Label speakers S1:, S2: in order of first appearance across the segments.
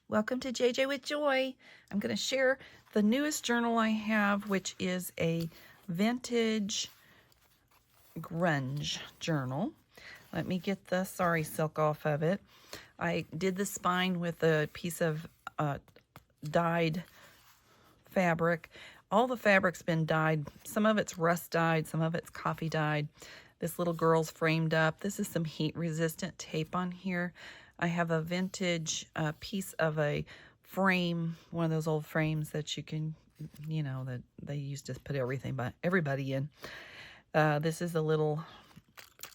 S1: Welcome to JJ with Joy. I'm going to share the newest journal I have, which is a vintage grunge journal. Let me get the sari silk off of it. I did the spine with a piece of dyed fabric. All the fabric's been dyed. Some of it's rust dyed, some of it's coffee dyed. This little girl's framed up. This is some heat resistant tape on here. I have a vintage piece of a frame, one of those old frames that you can, that they used to put everybody in. This is a little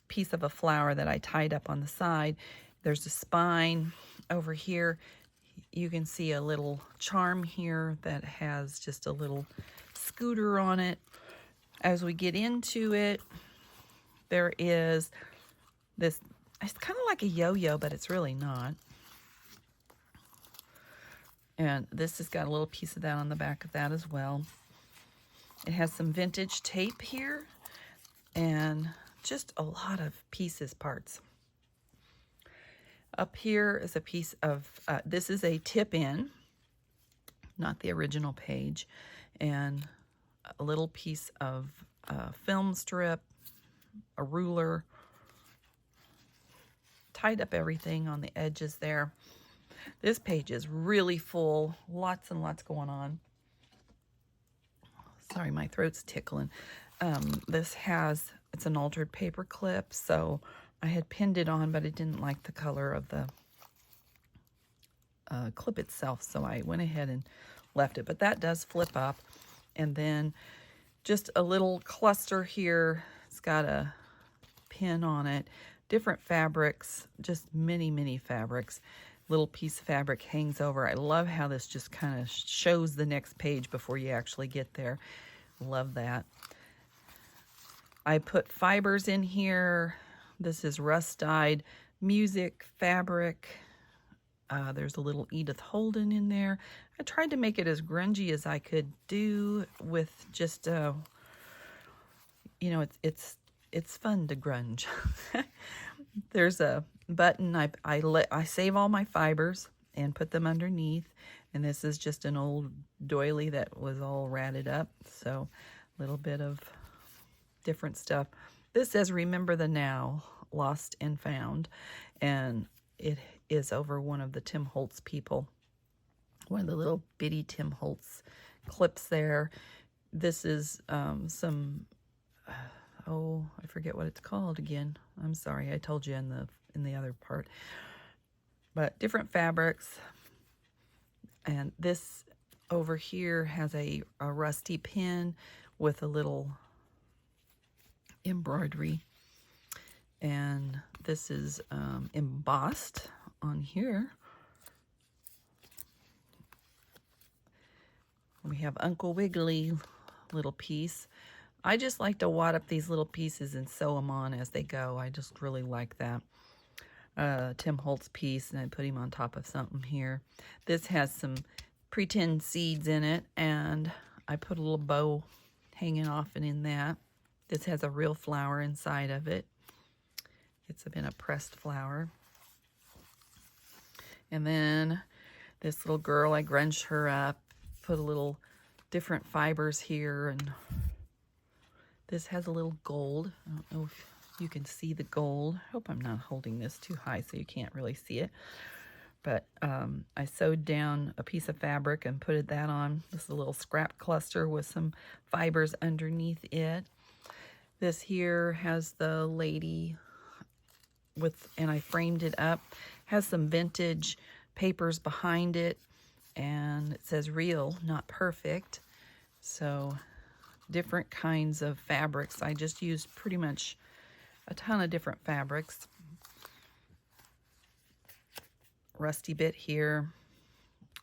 S1: piece of a flower that I tied up on the side. There's a spine over here. You can see a little charm here that has just a little scooter on it. As we get into it, there is this, it's kind of like a yo-yo, but it's really not. And this has got a little piece of that on the back of that as well. It has some vintage tape here and just a lot of parts. Up here is a piece of, this is a tip-in, not the original page, and a little piece of film strip, a ruler, tied up everything on the edges there. This page is really full, lots and lots going on. Sorry, my throat's tickling. It's an altered paper clip, so I had pinned it on, but I didn't like the color of the clip itself, so I went ahead and left it. But that does flip up. And then just a little cluster here. It's got a pin on it. Different fabrics, just many fabrics. Little piece of fabric hangs over. I love how this just kind of shows the next page before you actually get there. Love that. I put fibers in here. This is rust dyed music fabric. There's a little Edith Holden in there. I tried to make it as grungy as I could do with just, it's fun to grunge. There's a button. I save all my fibers and put them underneath. And this is just an old doily that was all ratted up. So a little bit of different stuff. This says Remember the Now, Lost and Found. And it is over one of the Tim Holtz people. One of the little bitty Tim Holtz clips there. This is I forget what it's called again. I'm sorry, I told you in the other part. But different fabrics. And this over here has a rusty pin with a little embroidery. And this is embossed on here. We have Uncle Wiggily little piece. I just like to wad up these little pieces and sew them on as they go. I just really like that. Tim Holtz piece, and I put him on top of something here. This has some pretend seeds in it, and I put a little bow hanging off and in that. This has a real flower inside of it. It's been a pressed flower. And then this little girl, I grunged her up, put a little different fibers here, and this has a little gold. I don't know if you can see the gold. I hope I'm not holding this too high so you can't really see it. But I sewed down a piece of fabric and put that on. This is a little scrap cluster with some fibers underneath it. This here has the lady and I framed it up. Has some vintage papers behind it, and it says real, not perfect. So different kinds of fabrics. I just used pretty much a ton of different fabrics. Rusty bit here.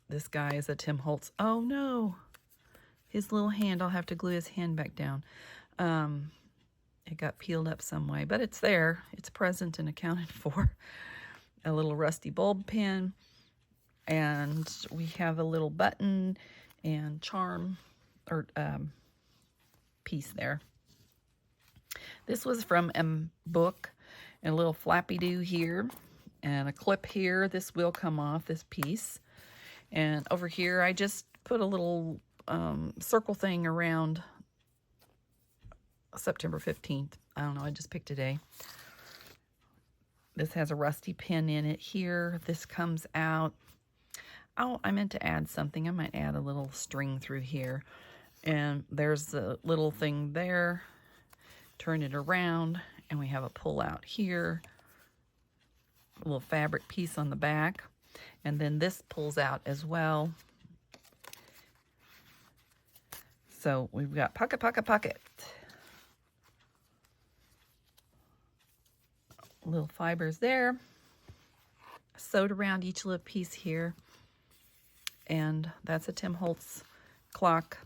S1: This guy is a Tim Holtz. Oh no, his little hand, I'll have to glue his hand back down. It got peeled up some way, but it's there. It's present and accounted for. A little rusty bulb pin, and we have a little button and charm or piece there. This was from a book, and a little flappy do here and a clip here. This will come off, this piece. And over here, I just put a little circle thing around September 15th. I don't know, I just picked a day. This has a rusty pin in it here. This comes out. Oh, I meant to add something. I might add a little string through here. And there's the little thing there. Turn it around, and we have a pull out here. A little fabric piece on the back. And then this pulls out as well. So we've got pocket, pocket, pocket. Little fibers there. Sewed around each little piece here. And that's a Tim Holtz clock.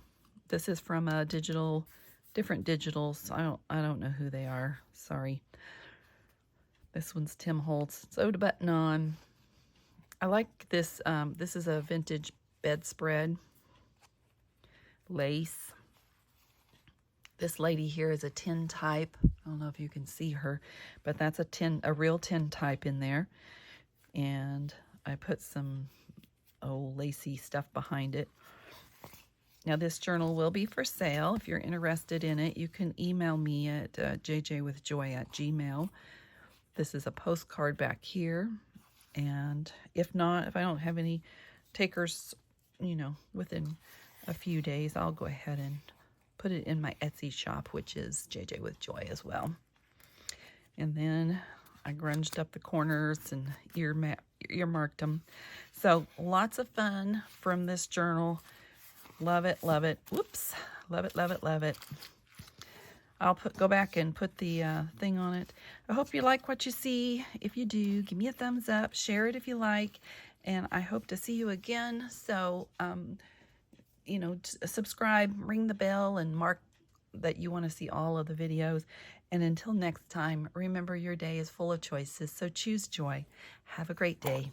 S1: This is from a different digitals. I don't know who they are. Sorry. This one's Tim Holtz. Sewed a button on. I like this. This is a vintage bedspread. Lace. This lady here is a tin type. I don't know if you can see her, but that's a real tin type in there. And I put some lacy stuff behind it. Now this journal will be for sale. If you're interested in it, you can email me at jjwithjoy@gmail.com. This is a postcard back here. And if not, if I don't have any takers, within a few days, I'll go ahead and put it in my Etsy shop, which is JJ with Joy as well. And then I grunged up the corners and earmarked them. So lots of fun from this journal. Love it, love it. Whoops. Love it, love it, love it. I'll go back and put the thing on it. I hope you like what you see. If you do, give me a thumbs up. Share it if you like. And I hope to see you again. So, subscribe, ring the bell, and mark that you want to see all of the videos. And until next time, remember your day is full of choices. So choose joy. Have a great day.